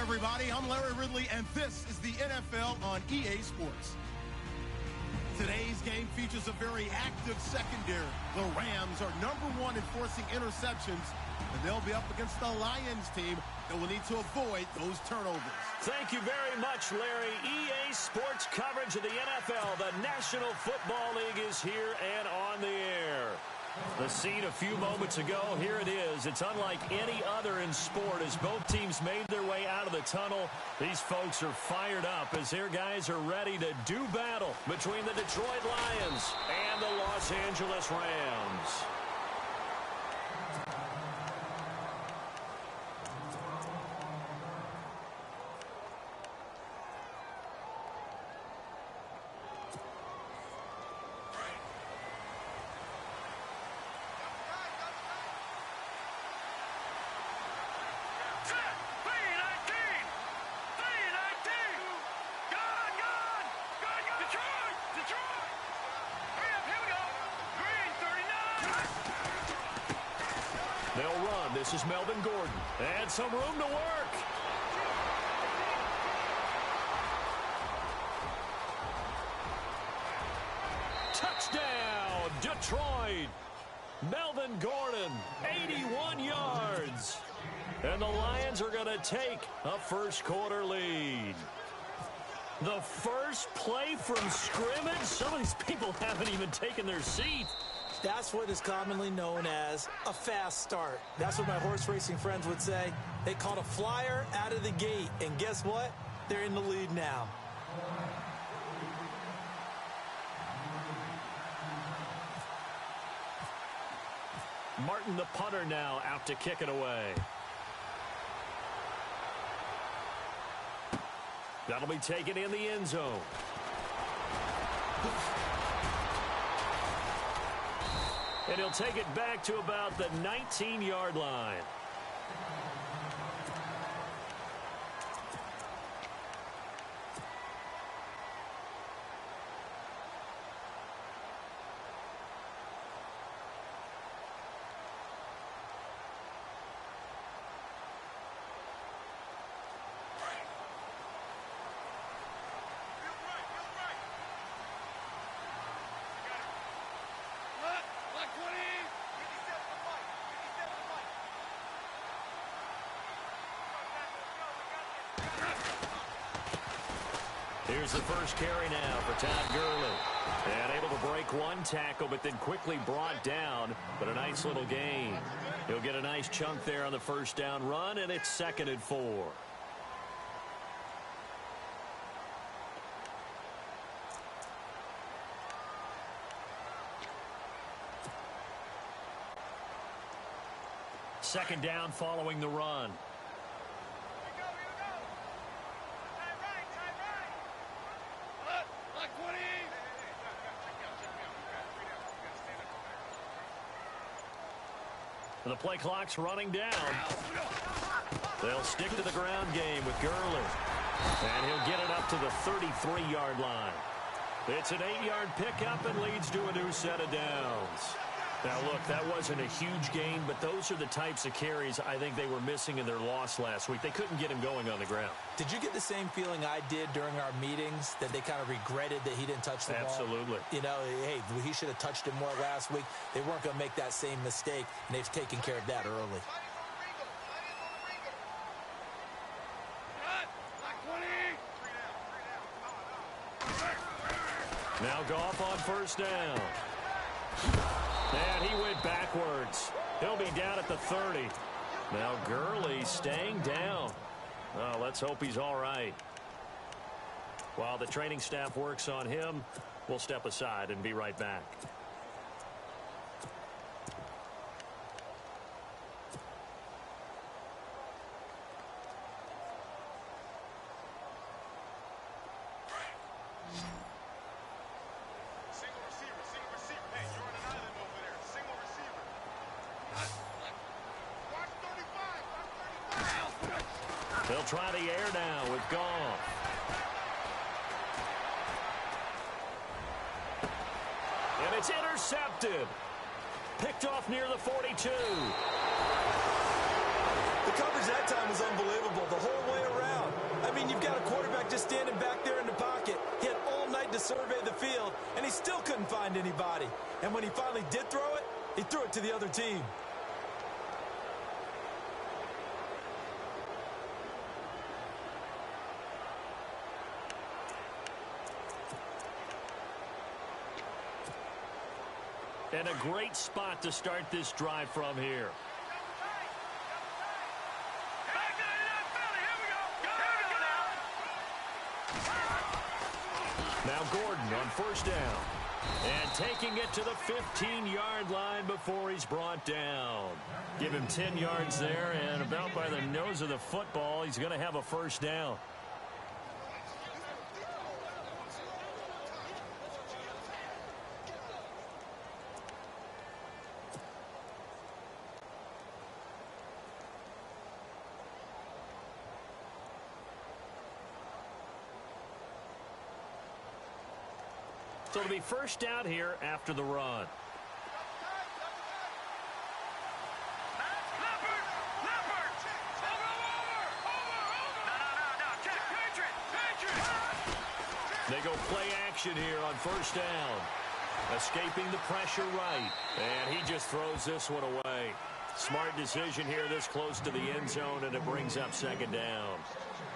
everybody. I'm Larry Ridley, and this is the NFL on EA Sports. Today's game features a very active secondary. The Rams are #1 in forcing interceptions, and they'll be up against the Lions team that will need to avoid those turnovers. Thank you very much, Larry. EA Sports coverage of the NFL. The National Football League is here and on the air. The scene a few moments ago, here it is. It's unlike any other in sport as both teams made their way out of the tunnel. These folks are fired up as their guys are ready to do battle between the Detroit Lions and the Los Angeles Rams. They'll run. This is Melvin Gordon. And some room to work. Touchdown, Detroit. Melvin Gordon, 81 yards. And the Lions are going to take a first-quarter lead. The first play from scrimmage? Some of these people haven't even taken their seat. That's what is commonly known as a fast start. That's what my horse racing friends would say. They caught a flyer out of the gate, and guess what? They're in the lead now. Martin, the punter, now out to kick it away. That'll be taken in the end zone. And he'll take it back to about the 19-yard line. Here's the first carry now for Todd Gurley. And able to break one tackle, but then quickly brought down. But a nice little gain. He'll get a nice chunk there on the first down run, and it's 2nd and 4. Second down following the run. The play clock's running down. They'll stick to the ground game with Gurley. And he'll get it up to the 33-yard line. It's an 8-yard pickup and leads to a new set of downs. Now, look, that wasn't a huge gain, but those are the types of carries I think they were missing in their loss last week. They couldn't get him going on the ground. Did you get the same feeling I did during our meetings, that they kind of regretted that he didn't touch the ball? Absolutely. You know, hey, he should have touched it more last week. They weren't going to make that same mistake, and they've taken care of that early. Now Goff on first down. And he went backwards. He'll be down at the 30. Now Gurley staying down. Well, let's hope he's all right. While the training staff works on him, we'll step aside and be right back. They'll try the air now with Goff. And it's intercepted. Picked off near the 42. The coverage that time was unbelievable the whole way around. find anybody. And when he finally did throw it, he threw it to the other team. And a great spot to start this drive from here. Now Gordon on first down. And taking it to the 15-yard line before he's brought down. Give him 10 yards there, and about by the nose of the football, he's going to have a first down. So it'll be first down here after the run. They go play action here on first down. Escaping the pressure right. And he just throws this one away. Smart decision here this close to the end zone, and it brings up second down.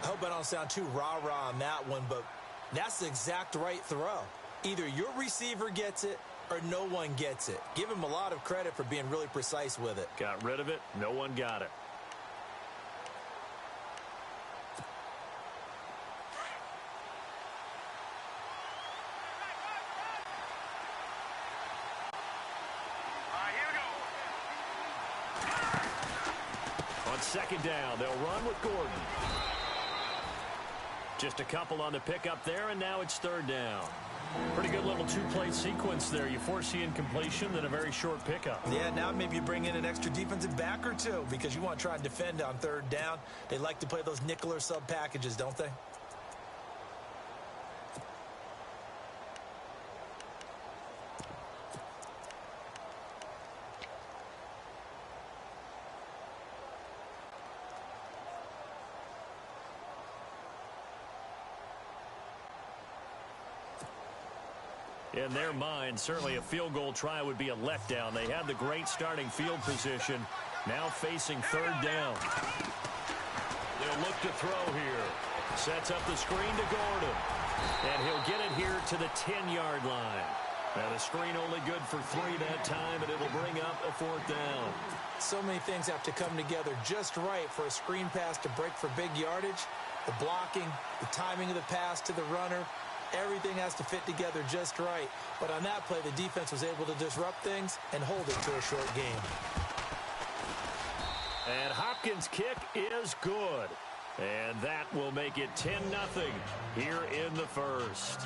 I hope I don't sound too rah-rah on that one, but that's the exact right throw. Either your receiver gets it or no one gets it. Give him a lot of credit for being really precise with it. Got rid of it. No one got it. On second down, they'll run with Gordon. Just a couple on the pickup there, and now it's third down. Pretty good little two-play sequence there. You foresee incompletion, then a very short pickup. Yeah, now maybe you bring in an extra defensive back or two because you want to try and defend on third down. They like to play those nickel or sub packages, don't they? In their mind, certainly a field goal try would be a letdown. They had the great starting field position. Now facing third down. They'll look to throw here. Sets up the screen to Gordon. And he'll get it here to the 10-yard line. Now the screen only good for 3 that time, and it'll bring up a fourth down. So many things have to come together just right for a screen pass to break for big yardage. The blocking, the timing of the pass to the runner. Everything has to fit together just right. But on that play, the defense was able to disrupt things and hold it to a short game. And Hopkins' kick is good. And that will make it 10-0 here in the first.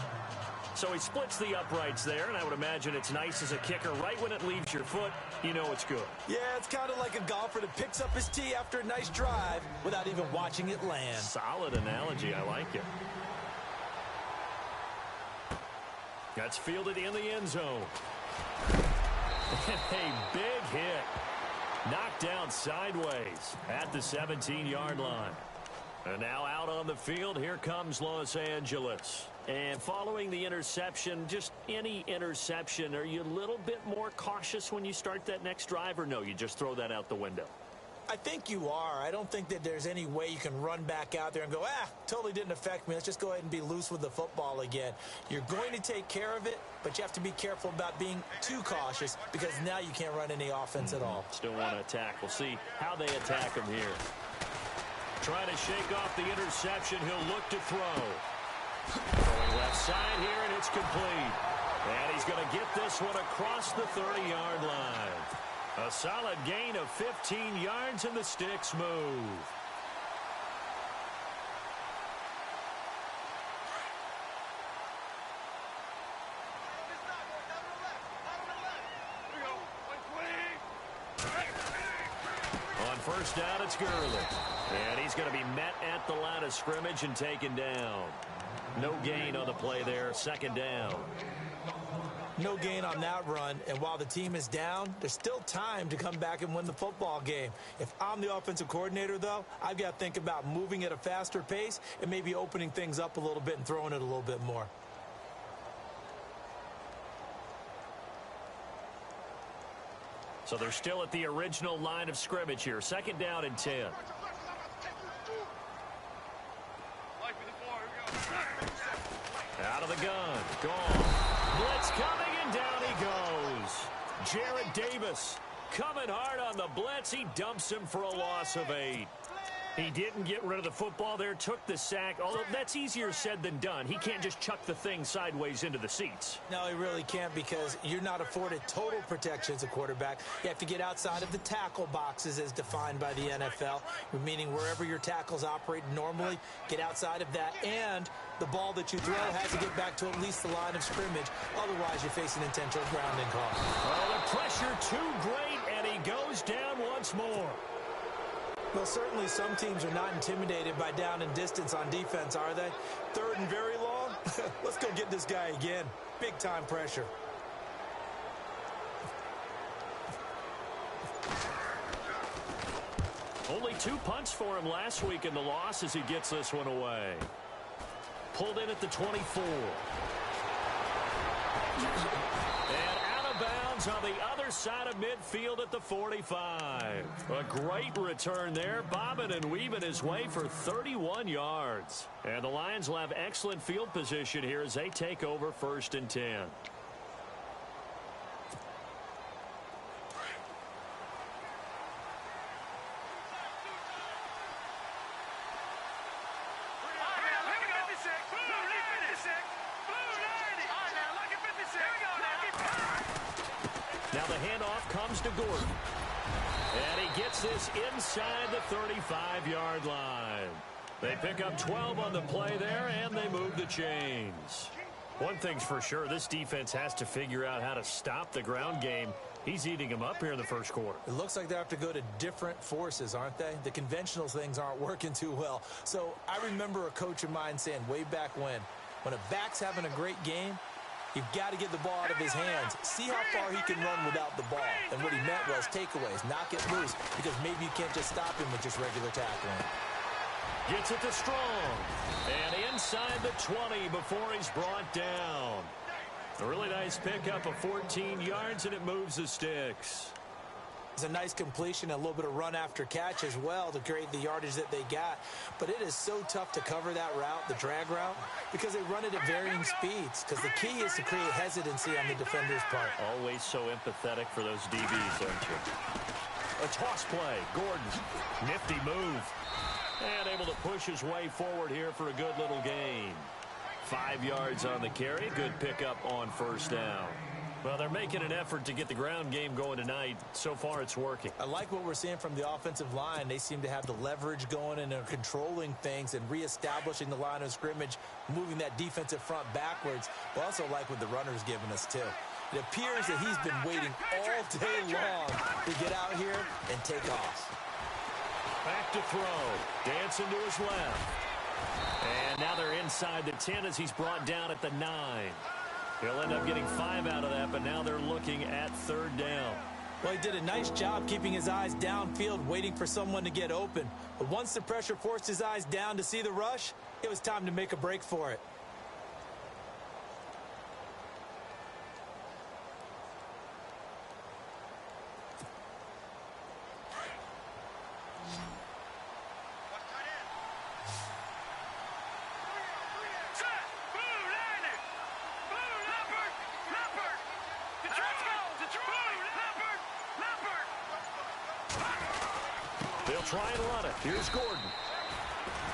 So he splits the uprights there, and I would imagine it's nice as a kicker. Right when it leaves your foot, you know it's good. Yeah, it's kind of like a golfer that picks up his tee after a nice drive without even watching it land. Solid analogy. I like it. That's fielded in the end zone. A big hit. Knocked down sideways at the 17-yard line. And now out on the field, here comes Los Angeles. And following the interception, just any interception, are you a little bit more cautious when you start that next drive, or no, you just throw that out the window? I think you are. I don't think that there's any way you can run back out there and go, totally didn't affect me. Let's just go ahead and be loose with the football again. You're going to take care of it, but you have to be careful about being too cautious because now you can't run any offense at all. Still want to attack. We'll see how they attack him here. Trying to shake off the interception. He'll look to throw. Going left side here, and it's complete. And he's going to get this one across the 30-yard line. A solid gain of 15 yards, and the sticks move. On first down, it's Gurley. And he's going to be met at the line of scrimmage and taken down. No gain on the play there, second down. No gain on that run, and while the team is down, there's still time to come back and win the football game. If I'm the offensive coordinator, though, I've got to think about moving at a faster pace and maybe opening things up a little bit and throwing it a little bit more. So they're still at the original line of scrimmage here. 2nd down and 10. Out of the gun. Gone. Blitz coming, and down he goes. Jarrad Davis coming hard on the blitz. He dumps him for a loss of 8. He didn't get rid of the football there, took the sack, although that's easier said than done. He can't just chuck the thing sideways into the seats. No, he really can't, because you're not afforded total protection as a quarterback. You have to get outside of the tackle boxes as defined by the NFL, meaning wherever your tackles operate normally, get outside of that, and the ball that you throw has to get back to at least the line of scrimmage. Otherwise, you're facing intentional grounding call. Well, the pressure too great, and he goes down once more. Well, certainly some teams are not intimidated by down and distance on defense, are they? 3rd and very long? Let's go get this guy again. Big time pressure. Only 2 punts for him last week in the loss as he gets this one away. Pulled in at the 24. And out of bounds on the other side of midfield at the 45. A great return there, bobbing and weaving his way for 31 yards. And the Lions will have excellent field position here as they take over 1st and 10. Now the handoff comes to Gordon. And he gets this inside the 35-yard line. They pick up 12 on the play there, and they move the chains. One thing's for sure, this defense has to figure out how to stop the ground game. He's eating them up here in the 1st quarter. It looks like they have to go to different forces, aren't they? The conventional things aren't working too well. So I remember a coach of mine saying way back when a back's having a great game, you've got to get the ball out of his hands. See how far he can run without the ball. And what he meant was takeaways, knock it loose, because maybe you can't just stop him with just regular tackling. Gets it to Strong. And inside the 20 before he's brought down. A really nice pickup of 14 yards, and it moves the sticks. It's a nice completion, a little bit of run after catch as well to create the yardage that they got. But it is so tough to cover that route, the drag route, because they run it at varying speeds. Because the key is to create hesitancy on the defender's part. Always so empathetic for those DBs, aren't you? A toss play. Gordon, nifty move. And able to push his way forward here for a good little gain. 5 yards on the carry. Good pickup on 1st down. Well, they're making an effort to get the ground game going tonight. So far, it's working. I like what we're seeing from the offensive line. They seem to have the leverage going and are controlling things and reestablishing the line of scrimmage, moving that defensive front backwards. But also like what the runner's giving us, too. It appears that he's been waiting all day long to get out here and take off. Back to throw. Dancing to his left. And now they're inside the 10 as he's brought down at the 9. He'll end up getting 5 out of that, but now they're looking at 3rd down. Well, he did a nice job keeping his eyes downfield, waiting for someone to get open. But once the pressure forced his eyes down to see the rush, it was time to make a break for it. Try and run it. Here's Gordon.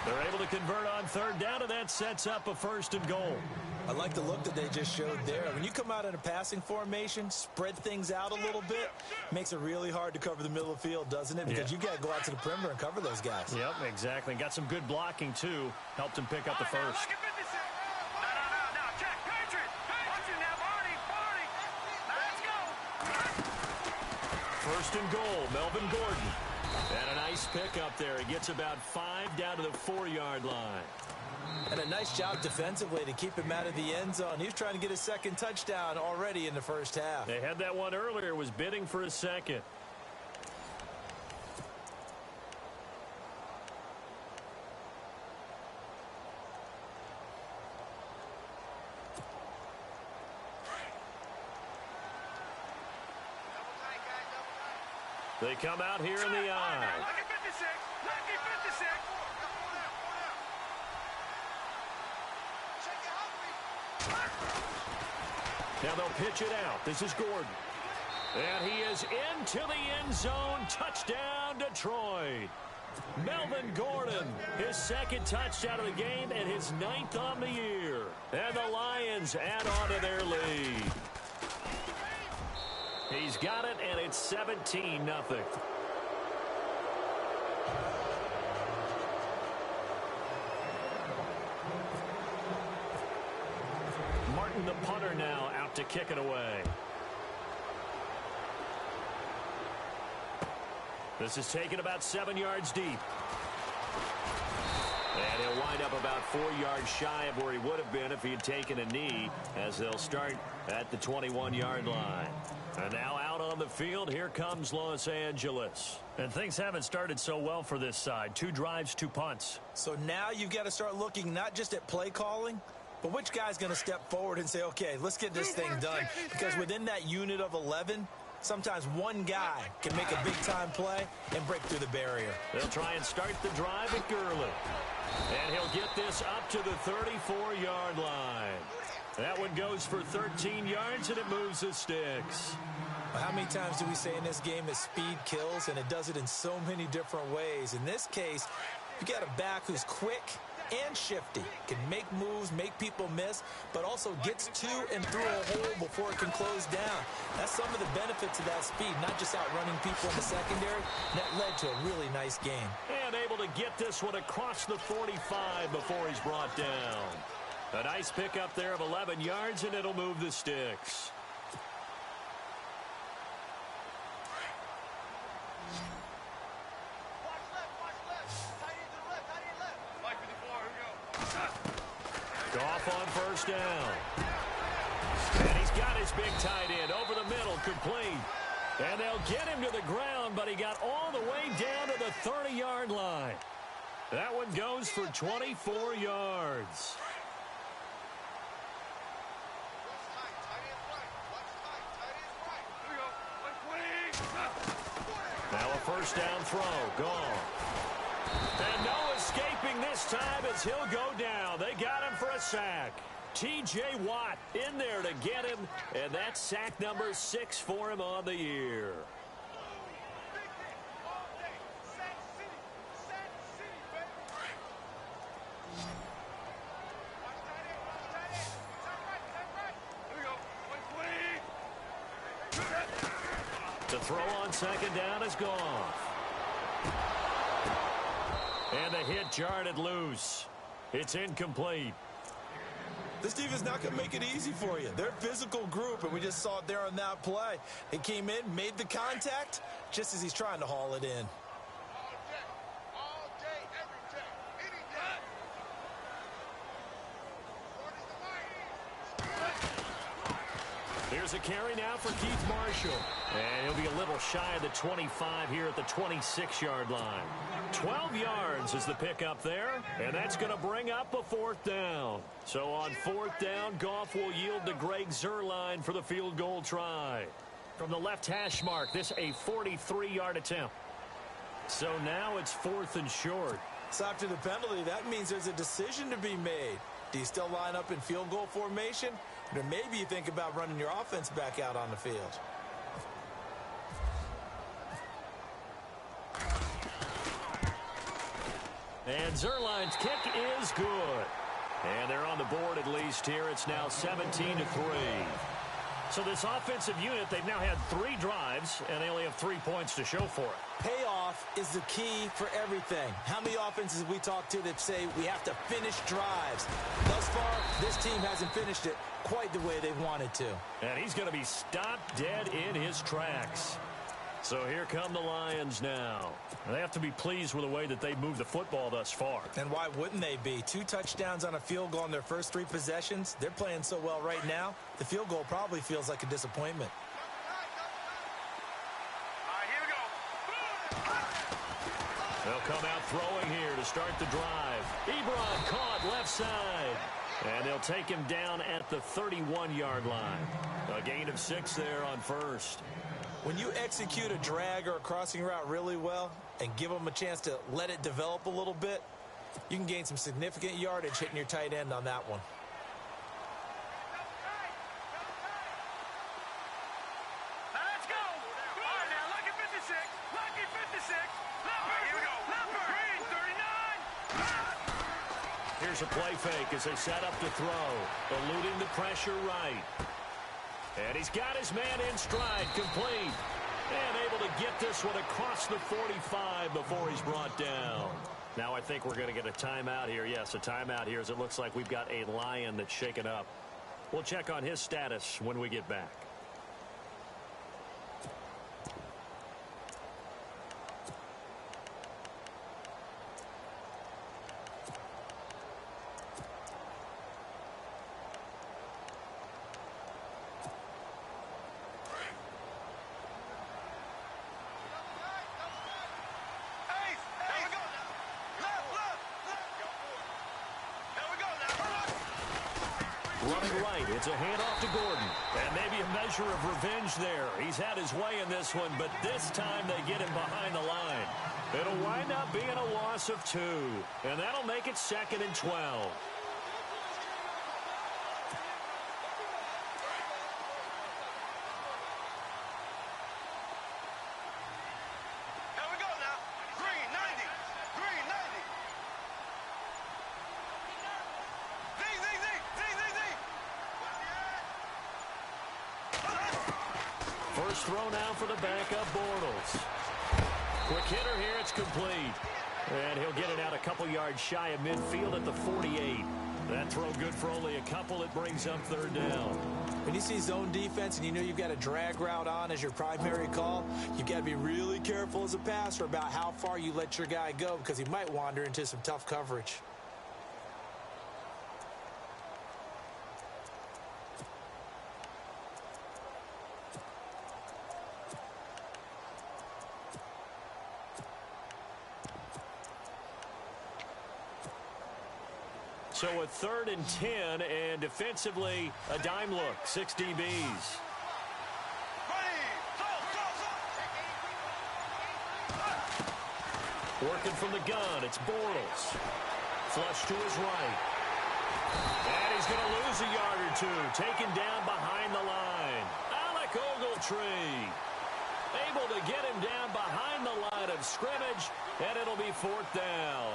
They're able to convert on 3rd down, and that sets up a 1st and goal. I like the look that they just showed there. When you come out in a passing formation, spread things out a little bit, makes it really hard to cover the middle of the field, doesn't it? Because you got to go out to the perimeter and cover those guys. Yep, exactly. Got some good blocking, too. Helped him pick up the 1st. First and goal, Melvin Gordon. And a nice pickup there. He gets about 5 down to the 4-yard line. And a nice job defensively to keep him out of the end zone. He was trying to get his 2nd touchdown already in the 1st half. They had that one earlier, was bidding for a 2nd. They come out here in the I. Now they'll pitch it out. This is Gordon. And he is into the end zone. Touchdown, Detroit. Melvin Gordon, his second touchdown of the game and his 9th on the year. And the Lions add on to their lead. He's got it, and it's 17-0. Martin, the punter, now out to kick it away. This is taken about 7 yards deep. And he'll wind up about 4 yards shy of where he would have been if he had taken a knee, as they'll start at the 21-yard line. And now out on the field, here comes Los Angeles. And things haven't started so well for this side. 2 drives, 2 punts. So now you've got to start looking not just at play calling, but which guy's going to step forward and say, okay, let's get this thing done. Because within that unit of 11, sometimes one guy can make a big-time play and break through the barrier. They'll try and start the drive at Gurley. And he'll get this up to the 34-yard line. That one goes for 13 yards, and it moves the sticks. How many times do we say in this game that speed kills, and it does it in so many different ways? In this case, you got a back who's quick and shifty, can make moves, make people miss, but also gets to and through a hole before it can close down. That's some of the benefits of that speed, not just outrunning people in the secondary. That led to a really nice game. And able to get this one across the 45 before he's brought down. A nice pickup there of 11 yards, and it'll move the sticks. Goff on first down. And he's got his big tight end over the middle, complete. And they'll get him to the ground, but he got all the way down to the 30-yard line. That one goes for 24 yards. Now a first down throw, gone. And no escaping this time as he'll go down. They got him for a sack. T.J. Watt in there to get him, and that's sack number 6 for him on the year. The throw on second down is gone. And the hit jarred loose. It's incomplete. This defense is not going to make it easy for you. They're a physical group, and we just saw it there on that play. He came in, made the contact, just as he's trying to haul it in. Here's a carry now for Keith Marshall. And he'll be a little shy of the 25 here at the 26-yard line. 12 yards is the pickup there, and that's going to bring up a 4th down. So on 4th down, Goff will yield to Greg Zuerlein for the field goal try. From the left hash mark, this a 43-yard attempt. So now it's 4th and short. So after the penalty, that means there's a decision to be made. Do you still line up in field goal formation? Or maybe you think about running your offense back out on the field. And Zuerlein's kick is good. And they're on the board at least here. It's now 17-3. So this offensive unit, they've now had 3 drives, and they only have 3 points to show for it. Payoff is the key for everything. How many offenses have we talked to that say we have to finish drives? Thus far, this team hasn't finished it quite the way they wanted to. And he's going to be stopped dead in his tracks. So here come the Lions now. They have to be pleased with the way that they've moved the football thus far. And why wouldn't they be? 2 touchdowns on a field goal in their first 3 possessions. They're playing so well right now, the field goal probably feels like a disappointment. They'll come out throwing here to start the drive. Ebron caught left side. And they'll take him down at the 31-yard line. A gain of 6 there on first. When you execute a drag or a crossing route really well and give them a chance to let it develop a little bit, you can gain some significant yardage hitting your tight end on that one. Let's go. All right, now, lucky 56. Lucky 56. Leopard. Here we go. Leopard. Green, 39. Here's a play fake as they set up to throw. Eluding the pressure right. And he's got his man in stride, complete. And able to get this one across the 45 before he's brought down. Now I think we're going to get a timeout here. Yes, a timeout here as it looks like we've got a Lion that's shaken up. We'll check on his status when we get back. Running right, it's a handoff to Gordon. And maybe a measure of revenge there. He's had his way in this one, but this time they get him behind the line. It'll wind up being a loss of 2. And that'll make it 2nd and 12. First throw now for the backup, Bortles. Quick hitter here, it's complete. And he'll get it out a couple yards shy of midfield at the 48. That throw good for only a couple. It brings up 3rd down. When you see zone defense and you know you've got a drag route on as your primary call, you've got to be really careful as a passer about how far you let your guy go because he might wander into some tough coverage. So a 3rd and 10, and defensively, a dime look, 6 DBs. Working from the gun, it's Bortles. Flush to his right. And he's going to lose a yard or 2, taken down behind the line. Alec Ogletree able to get him down behind the line of scrimmage, and it'll be 4th down.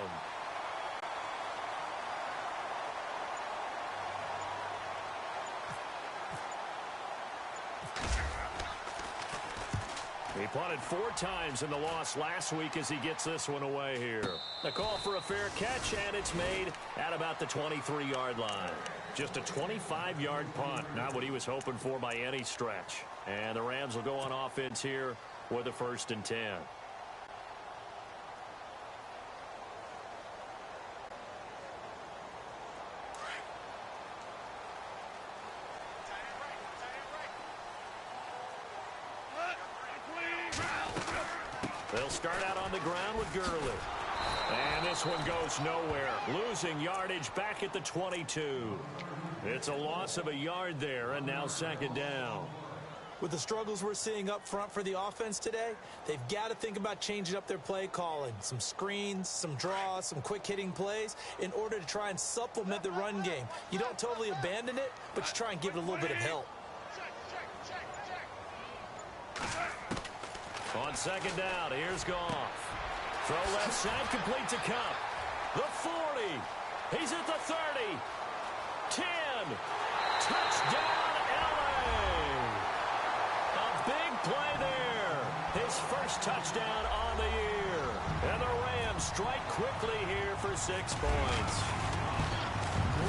He punted 4 times in the loss last week as he gets this one away here. A call for a fair catch, and it's made at about the 23-yard line. Just a 25-yard punt, not what he was hoping for by any stretch. And the Rams will go on offense here with a 1st and 10. They'll start out on the ground with Gurley. And this one goes nowhere. Losing yardage back at the 22. It's a loss of a yard there, and now 2nd down. With the struggles we're seeing up front for the offense today, they've got to think about changing up their play calling. Some screens, some draws, some quick-hitting plays in order to try and supplement the run game. You don't totally abandon it, but you try and give it a little bit of help. On 2nd down, here's Goff. Throw left side, complete to Kupp. The 40. He's at the 30. 10. Touchdown, LA. A big play there. His first touchdown on the year. And the Rams strike quickly here for 6 points.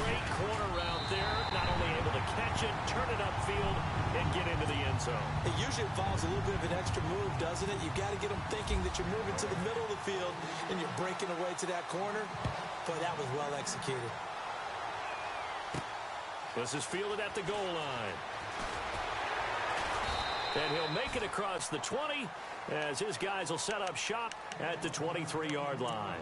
Great corner route there. Not only able to catch it, turn it upfield, and get into the end zone. It usually involves a little bit of an extra move, doesn't it? You've got to get them thinking that you're moving to the middle of the field and you're breaking away to that corner. But that was well executed. This is fielded at the goal line. And he'll make it across the 20 as his guys will set up shop at the 23-yard line.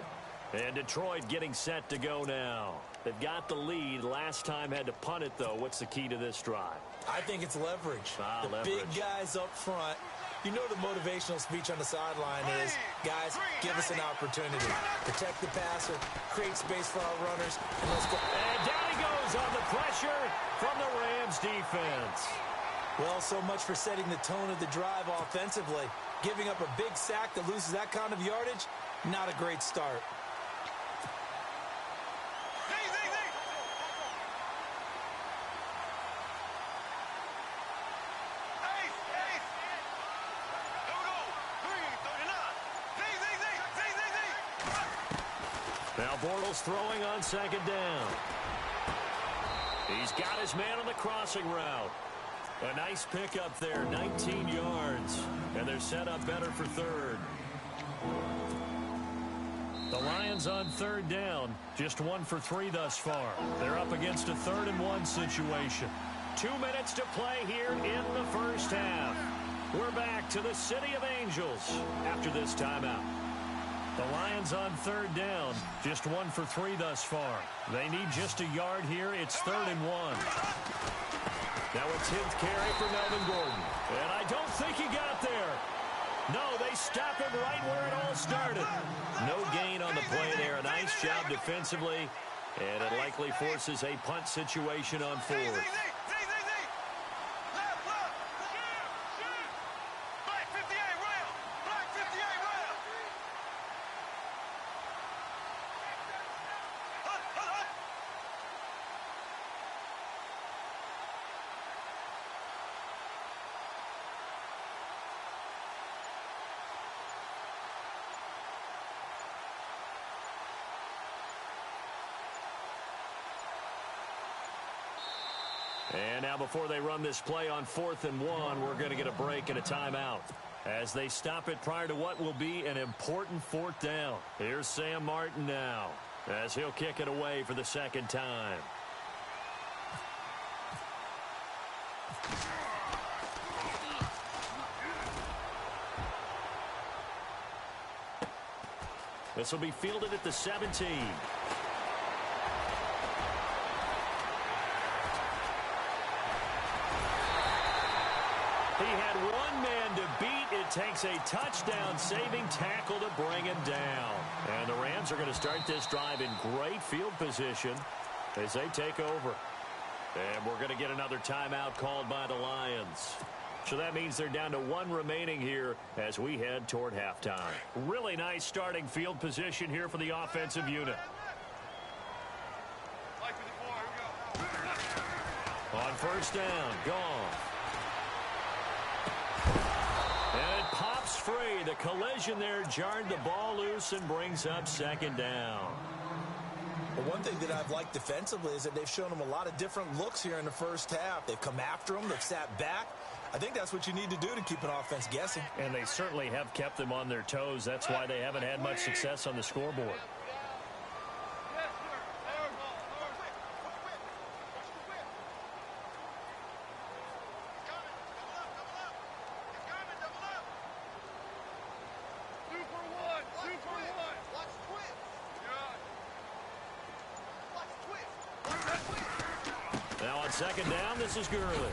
And Detroit getting set to go now. They've got the lead. Last time had to punt it, though. What's the key to this drive? I think it's leverage. Leverage. Big guys up front You know the motivational speech on the sideline is, guys, give us an opportunity. Protect the passer, create space for our runners, and let's go. And down he goes on the pressure from the Rams defense. Well, so much for setting the tone of the drive offensively. Giving up a big sack that loses that kind of yardage, not a great start. Now Bortles throwing on second down. He's got his man on the crossing route. A nice pickup there, 19 yards. And they're set up better for third. The Lions on third down, just 1 for 3 thus far. They're up against a 3rd and 1 situation. 2 minutes to play here in the first half. We're back to the City of Angels after this timeout. The Lions on third down, just 1 for 3 thus far. They need just a yard here. It's 3rd and 1. Now a 10th carry for Melvin Gordon. And I don't think he got there. No, they stop him right where it all started. No gain on the play there. A nice job defensively. And it likely forces a punt situation on 4th. And now before they run this play on 4th and 1, we're going to get a break and a timeout as they stop it prior to what will be an important 4th down. Here's Sam Martin now as he'll kick it away for the 2nd time. This will be fielded at the 17. He had one man to beat. It takes a touchdown-saving tackle to bring him down. And the Rams are going to start this drive in great field position as they take over. And we're going to get another timeout called by the Lions. So that means they're down to 1 remaining here as we head toward halftime. Really nice starting field position here for the offensive unit. On 1st down, gone. And it pops free. The collision there jarred the ball loose and brings up 2nd down. Well, one thing that I've liked defensively is that they've shown them a lot of different looks here in the first half. They've come after them. They've sat back. I think that's what you need to do to keep an offense guessing. And they certainly have kept them on their toes. That's why they haven't had much success on the scoreboard. Now on 2nd down, this is Gurley.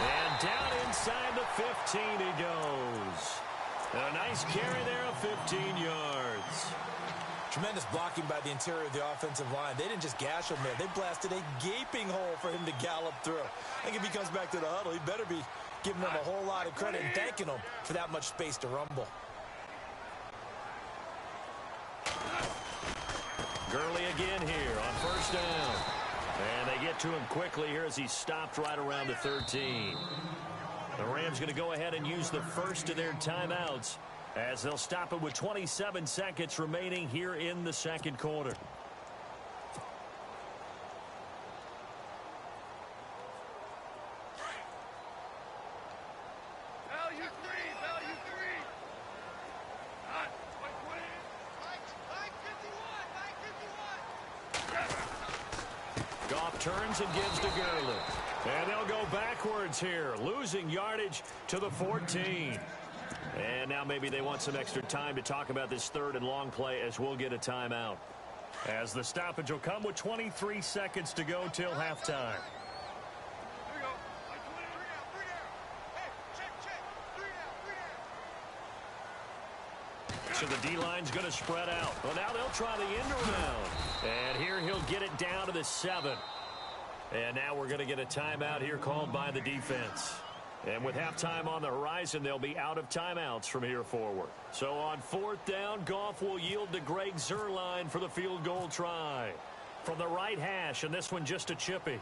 And down inside the 15 he goes. And a nice carry there of 15 yards. Tremendous blocking by the interior of the offensive line. They didn't just gash him there. They blasted a gaping hole for him to gallop through. I think if he comes back to the huddle, he better be giving them a whole lot of credit and thanking them for that much space to rumble. Gurley again here on 1st down. And they get to him quickly here as he stopped right around the 13. The Rams going to go ahead and use the first of their timeouts as they'll stop it with 27 seconds remaining here in the 2nd quarter. Goff turns and gives to Gurley. And they'll go backwards here, losing yardage to the 14. And now maybe they want some extra time to talk about this 3rd and long play as we'll get a timeout. As the stoppage will come with 23 seconds to go till halftime. and the D-line's going to spread out. Well, now they'll try the end around. And here he'll get it down to the 7. And now we're going to get a timeout here called by the defense. And with halftime on the horizon, they'll be out of timeouts from here forward. So on 4th down, Goff will yield to Greg Zuerlein for the field goal try. From the right hash, and this one just a chippy.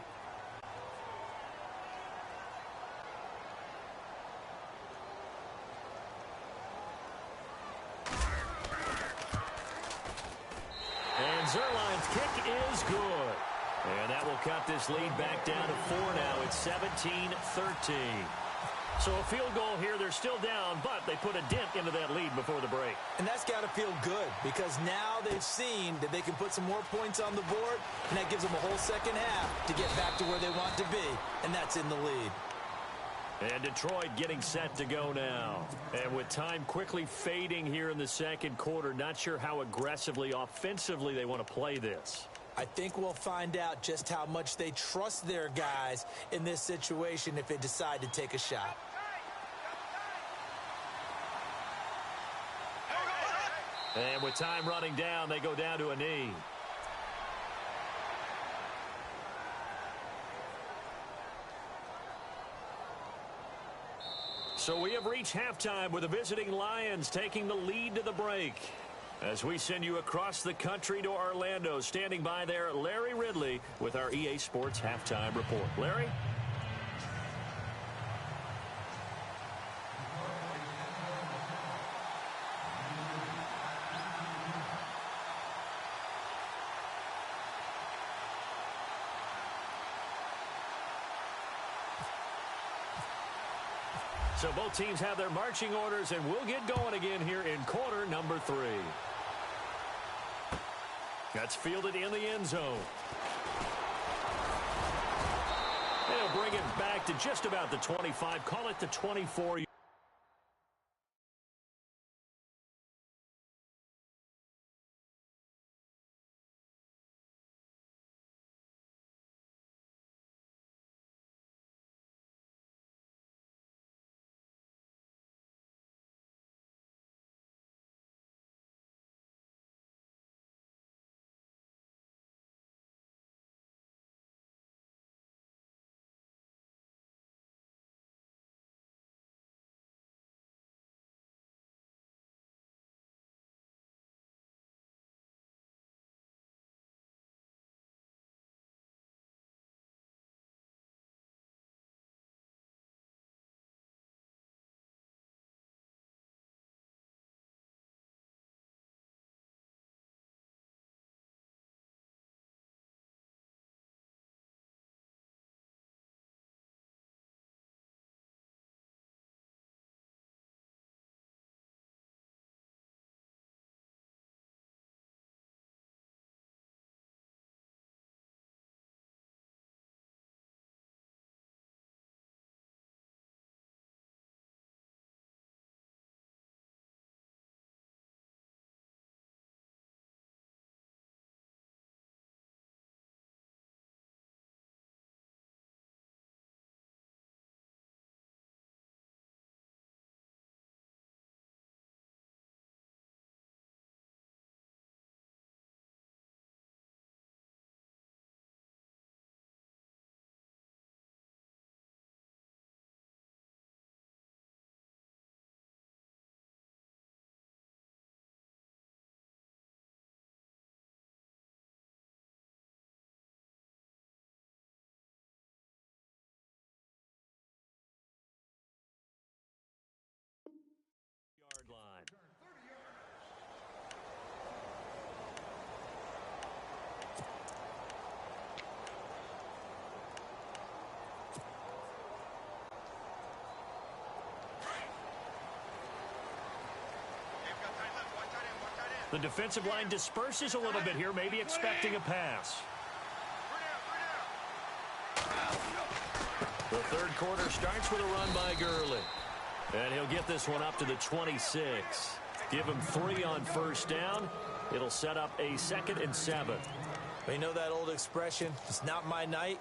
And Zuerlein's kick is good. And that will cut this lead back down to 4 now. It's 17-13. So a field goal here. They're still down, but they put a dent into that lead before the break. And that's got to feel good because now they've seen that they can put some more points on the board, and that gives them a whole second half to get back to where they want to be, and that's in the lead. And Detroit getting set to go now. And with time quickly fading here in the second quarter, not sure how aggressively, offensively they want to play this. I think we'll find out just how much they trust their guys in this situation if they decide to take a shot. And with time running down, they go down to a knee. So we have reached halftime with the visiting Lions taking the lead to the break. As we send you across the country to Orlando, standing by there, Larry Ridley with our EA Sports Halftime Report. Larry? So both teams have their marching orders, and we'll get going again here in quarter number 3. That's fielded in the end zone. They'll bring it back to just about the 25. Call it the 24. Yard line. The defensive line disperses a little bit here, maybe expecting a pass. The third quarter starts with a run by Gurley. And he'll get this one up to the 26. Give him 3 on first down. It'll set up a 2nd and 7. You know that old expression, it's not my night?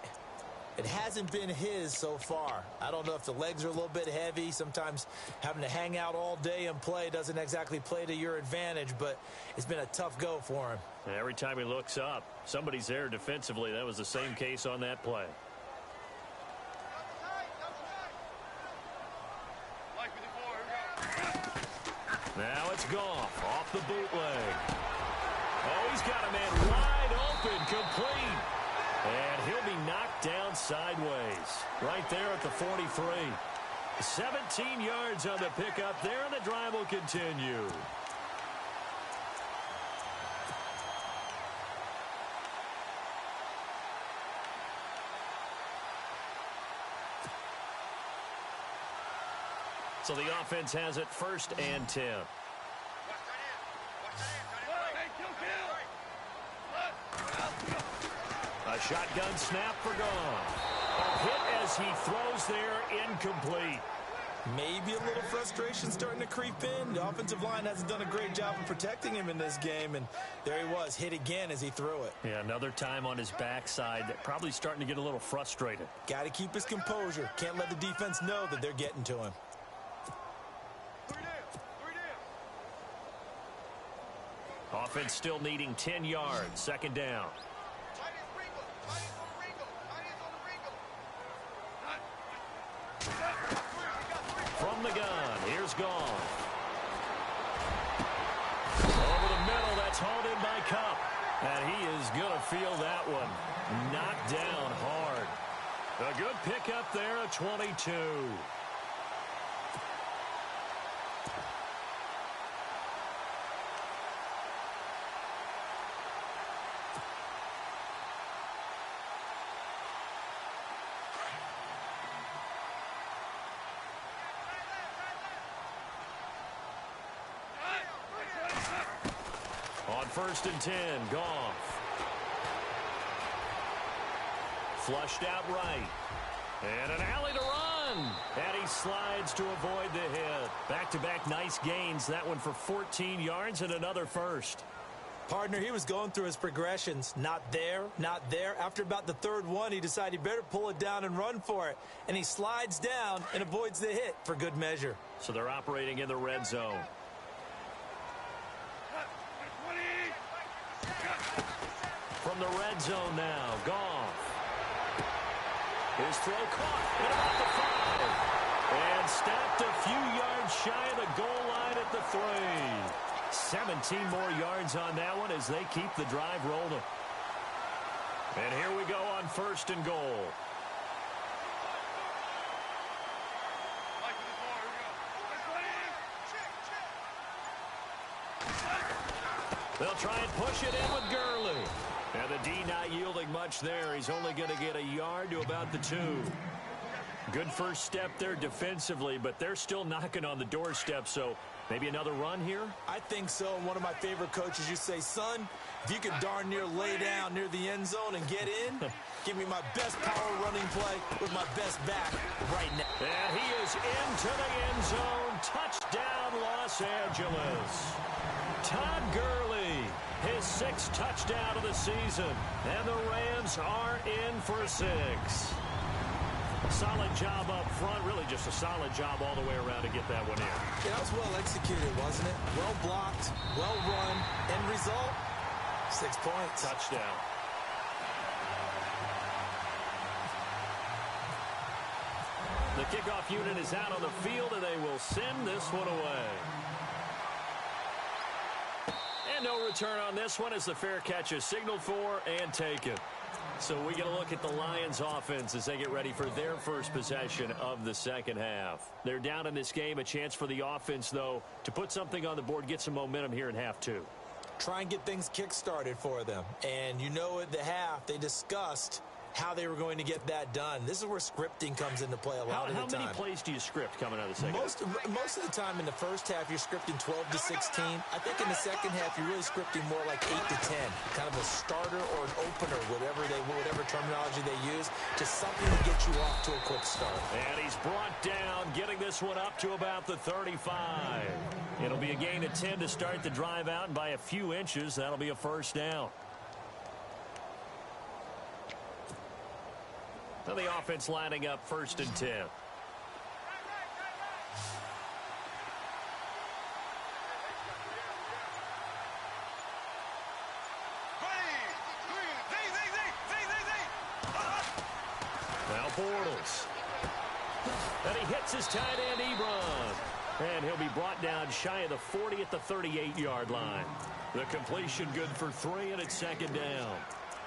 It hasn't been his so far. I don't know if the legs are a little bit heavy. Sometimes having to hang out all day and play doesn't exactly play to your advantage, but it's been a tough go for him. And every time he looks up, somebody's there defensively. That was the same case on that play. Now it's Goff off the bootleg. Oh, he's got a man wide open, complete. And he'll be knocked down sideways right there at the 43. 17 yards on the pickup there, and the drive will continue. So the offense has it 1st and 10. A shotgun snap for Goff. A hit as he throws there, incomplete. Maybe a little frustration starting to creep in. The offensive line hasn't done a great job of protecting him in this game, and there he was, hit again as he threw it. Yeah, another time on his backside, probably starting to get a little frustrated. Got to keep his composure. Can't let the defense know that they're getting to him. Offense still needing 10 yards, 2nd down. From the gun, here's Goff. Over the middle, that's hauled in by Kupp. And he is going to feel that one. Knocked down hard. A good pickup there at 22. On 1st and 10, Goff. Flushed out right. And an alley to run. And he slides to avoid the hit. Back-to-back nice gains. That one for 14 yards and another first. Partner, he was going through his progressions. Not there, not there. After about the 3rd one, he decided he better pull it down and run for it. And he slides down and avoids the hit for good measure. So they're operating in the red zone. From the red zone now, Goff. His throw caught at about the 5. And stopped a few yards shy of the goal line at the 3. 17 more yards on that one as they keep the drive rolling. And here we go on 1st and goal. They'll try and push it in with Gurley. And the D not yielding much there. He's only going to get a yard to about the 2. Good first step there defensively, but they're still knocking on the doorstep, so maybe another run here? I think so. One of my favorite coaches, you say, son, if you could darn near lay down near the end zone and get in, give me my best power running play with my best back right now. And he is into the end zone. Touchdown, Los Angeles. Todd Gurley, his 6th touchdown of the season. And the Rams are in for 6. Solid job up front. Really just a solid job all the way around to get that one in. Yeah, that was well executed, wasn't it? Well blocked, well run. End result, 6 points. Touchdown. The kickoff unit is out on the field, and they will send this one away. And no return on this one as the fair catch is signaled for and taken. So we get a look at the Lions offense as they get ready for their first possession of the 2nd half. They're down in this game. A chance for the offense, though, to put something on the board, get some momentum here in half 2. Try and get things kick-started for them. And you know at the half, they discussed how they were going to get that done. This is where scripting comes into play a lot of the time. How many plays do you script coming out of the 2nd? Most of the time in the first half, you're scripting 12 to 16. I think in the 2nd half, you're really scripting more like 8 to 10. Kind of a starter or an opener, whatever terminology they use, just something to get you off to a quick start. And he's brought down, getting this one up to about the 35. It'll be a gain of 10 to start the drive out, and by a few inches, that'll be a 1st down. Now the offense lining up 1st and 10. Now Bortles. And he hits his tight end, Ebron. And he'll be brought down shy of the 40 at the 38-yard line. The completion good for 3, and it's 2nd down.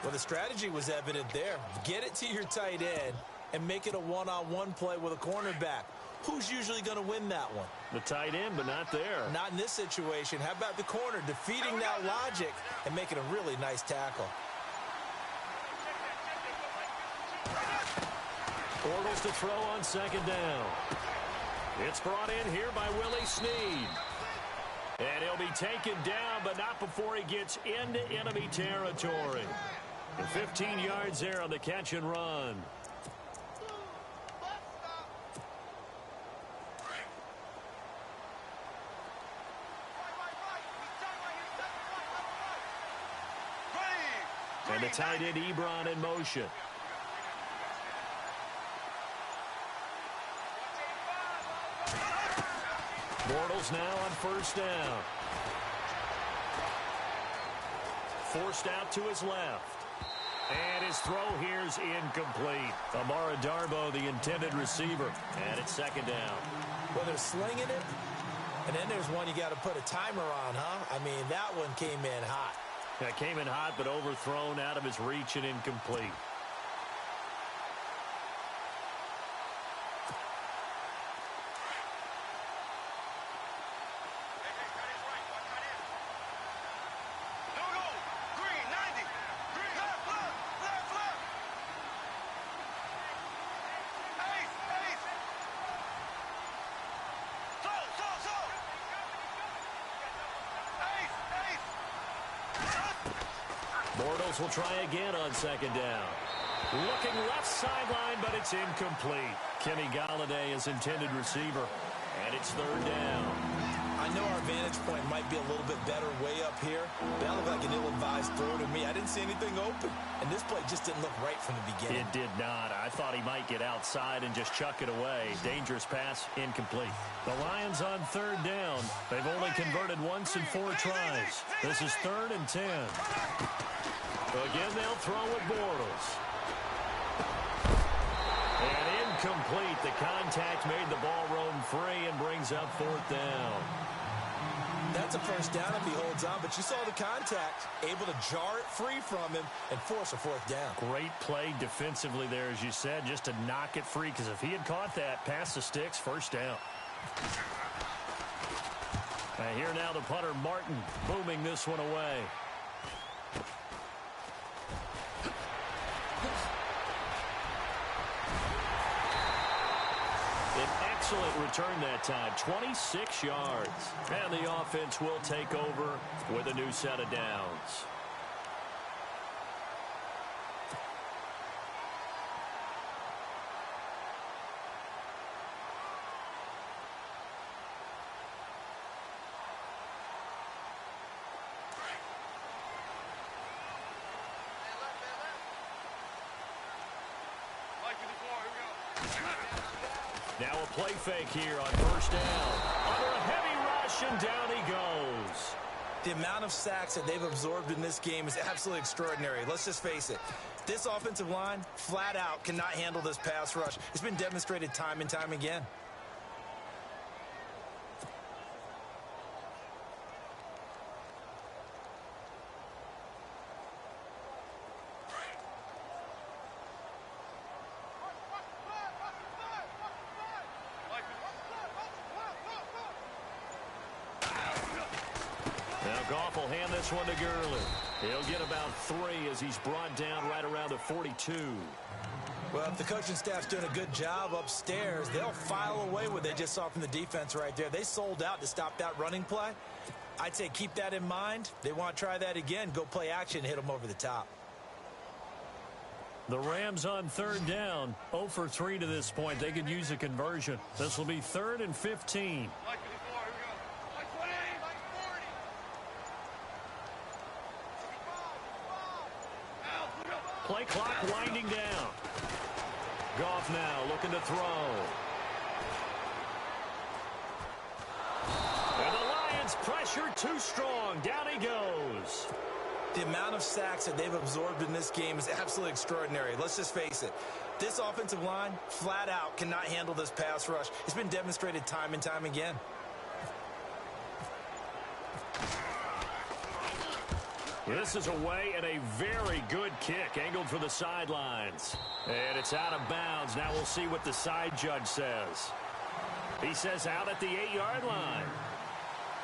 Well, the strategy was evident there. Get it to your tight end and make it a one-on-one play with a cornerback. Who's usually going to win that one? The tight end, but not there. Not in this situation. How about the corner defeating that logic and making a really nice tackle? Bortles to throw on 2nd down. It's brought in here by Willie Snead. And he'll be taken down, but not before he gets into enemy territory. And 15 yards there on the catch and run. And the tight end Ebron in motion. Bortles now on 1st down. Forced out to his left. And his throw here's incomplete. Amara Darboh, the intended receiver. And it's 2nd down. Well, they're slinging it. And then there's one you got to put a timer on, huh? I mean, that one came in hot. Yeah, came in hot, but overthrown out of his reach and incomplete. Bortles will try again on 2nd down. Looking left sideline, but it's incomplete. Kenny Golladay is intended receiver, and it's 3rd down. I know our vantage point might be a little bit better way up here, but that looked like an ill-advised throw to me. I didn't see anything open, and this play just didn't look right from the beginning. It did not. I thought he might get outside and just chuck it away. Dangerous pass, incomplete. The Lions on 3rd down. They've only converted once in 4 tries. This is 3rd and 10. Again, they'll throw with Bortles. And incomplete. The contact made the ball roam free and brings up 4th down. That's a 1st down if he holds on, but you saw the contact, able to jar it free from him and force a 4th down. Great play defensively there, as you said, just to knock it free, because if he had caught that, past the sticks, 1st down. Here now the punter, Martin, booming this one away. Excellent return that time, 26 yards. And the offense will take over with a new set of downs. Now a play fake here on 1st down. Under a heavy rush, and down he goes. The amount of sacks that they've absorbed in this game is absolutely extraordinary. Let's just face it. This offensive line, flat out, cannot handle this pass rush. It's been demonstrated time and time again. Goff will hand this one to Gurley. He'll get about 3 as he's brought down right around the 42. Well, if the coaching staff's doing a good job upstairs, they'll file away what they just saw from the defense right there. They sold out to stop that running play. I'd say keep that in mind. They want to try that again. Go play action and hit them over the top. The Rams on 3rd down. 0 for 3 to this point. They could use a conversion. This will be 3rd and 15. Play clock winding down. Goff now looking to throw. And the Lions pressure too strong. Down he goes. The amount of sacks that they've absorbed in this game is absolutely extraordinary. Let's just face it. This offensive line, flat out, cannot handle this pass rush. It's been demonstrated time and time again. This is away and a very good kick angled for the sidelines. And it's out of bounds. Now we'll see what the side judge says. He says out at the 8-yard line.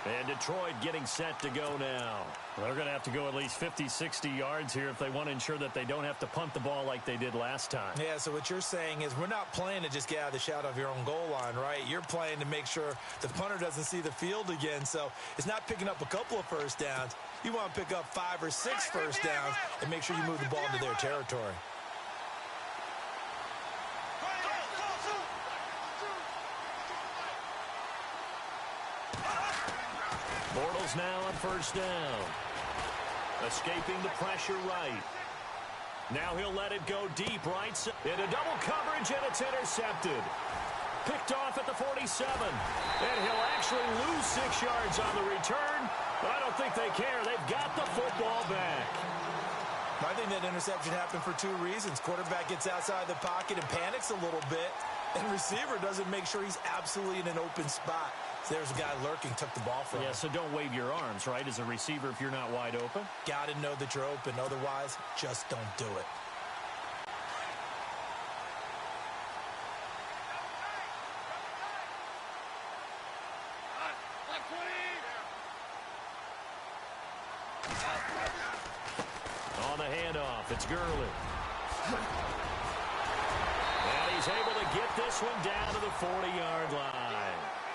And Detroit getting set to go now. They're going to have to go at least 50, 60 yards here if they want to ensure that they don't have to punt the ball like they did last time. Yeah, so what you're saying is we're not playing to just get out of the shadow of your own goal line, right? You're playing to make sure the punter doesn't see the field again. So it's not picking up a couple of first downs. You want to pick up 5 or 6 first downs and make sure you move the ball into their territory. Bortles now on first down. Escaping the pressure right. Now he'll let it go deep right. Into double coverage, and it's intercepted. Picked off at the 47. And he'll actually lose 6 yards on the return. But I don't think they care. They've got the football back. I think that interception happened for 2 reasons. Quarterback gets outside the pocket and panics a little bit. And receiver doesn't make sure he's absolutely in an open spot. So there's a guy lurking, took the ball from him. Yeah, so don't wave your arms, right, as a receiver if you're not wide open. Got to know that you're open. Otherwise, just don't do it. On the handoff, it's Gurley. And he's able to get this one down to the 40-yard line.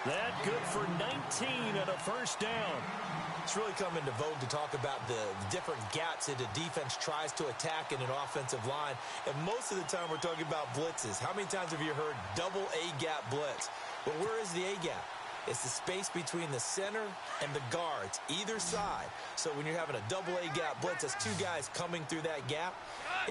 That good for 19 and a first down. It's really come into vogue to talk about the different gaps that the defense tries to attack in an offensive line. And most of the time we're talking about blitzes. How many times have you heard double A-gap blitz? Well, where is the A-gap? It's the space between the center and the guards, either side. So when you're having a double A-gap blitz, that's 2 guys coming through that gap.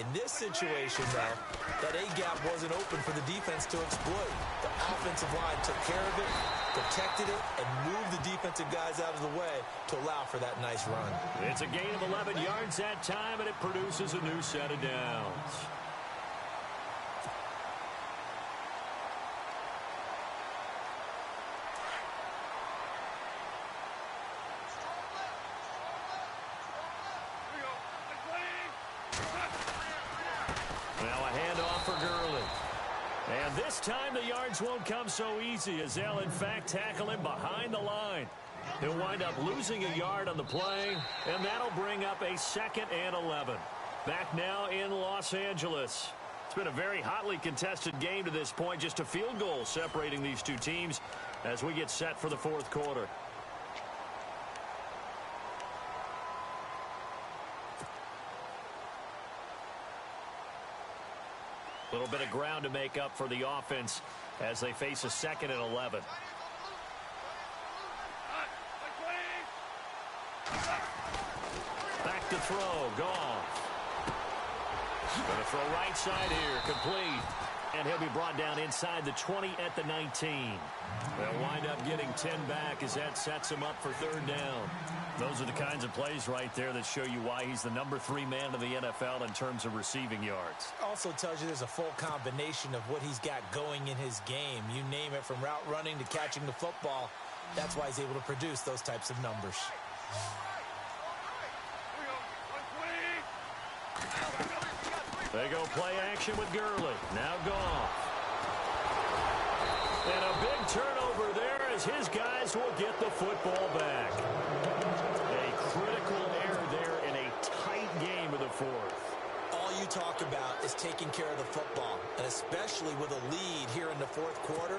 In this situation, though, that A-gap wasn't open for the defense to exploit. The offensive line took care of it, protected it, and moved the defensive guys out of the way to allow for that nice run. It's a gain of 11 yards that time, and it produces a new set of downs. This time the yards won't come so easy as they'll in fact tackle him behind the line. He'll wind up losing a yard on the play, and that'll bring up a 2nd and 11. Back now in Los Angeles. It's been a very hotly contested game to this point, just a field goal separating these 2 teams as we get set for the 4th quarter. A little bit of ground to make up for the offense as they face a 2nd and 11. Back to throw. Goff. Going to throw right side here. Complete. And he'll be brought down inside the 20 at the 19. They'll wind up getting 10 back as that sets him up for 3rd down. Those are the kinds of plays right there that show you why he's the number 3 man in the NFL in terms of receiving yards. Also tells you there's a full combination of what he's got going in his game. You name it, from route running to catching the football. That's why he's able to produce those types of numbers. They go play action with Gurley. Now Goff. And a big turnover there as his guys will get the football back. A critical error there in a tight game of the 4th. All you talk about is taking care of the football, and especially with a lead here in the 4th quarter.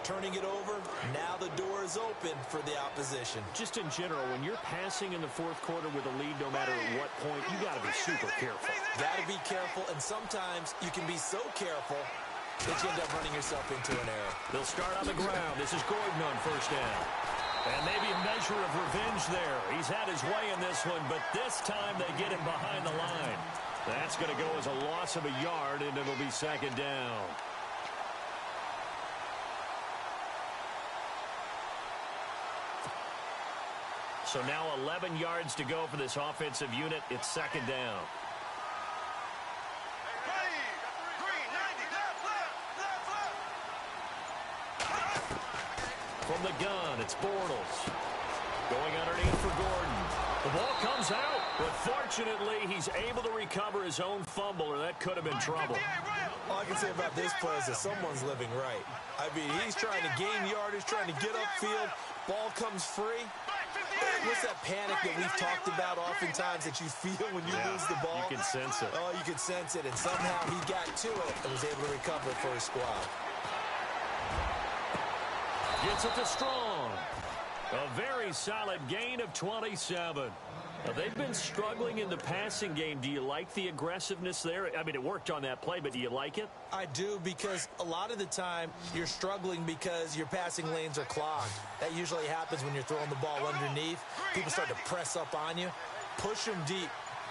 Turning it over, now the door is open for the opposition. Just in general, when you're passing in the 4th quarter with a lead, no matter at what point, you got to be super careful. Got to be careful, and sometimes you can be so careful that you end up running yourself into an error. They'll start on the ground. This is Gordon on first down. And maybe a measure of revenge there. He's had his way in this one, but this time they get him behind the line. That's going to go as a loss of a yard, and it'll be 2nd down. So now 11 yards to go for this offensive unit. It's second down. From the gun, it's Bortles. Going underneath for Gordon. The ball comes out, but fortunately, he's able to recover his own fumble, or that could have been trouble. All I can say about this play is that someone's living right. I mean, he's trying to gain yardage, trying to get upfield. Ball comes free. What's that panic that we've talked about oftentimes that you feel when you lose the ball? You can sense it. Oh, you can sense it, and somehow he got to it and was able to recover for his squad. Gets it to Strong. A very solid gain of 27. Now, they've been struggling in the passing game. Do you like the aggressiveness there? I mean, it worked on that play, but do you like it? I do, because a lot of the time you're struggling because your passing lanes are clogged. That usually happens when you're throwing the ball underneath. People start to press up on you. Push them deep.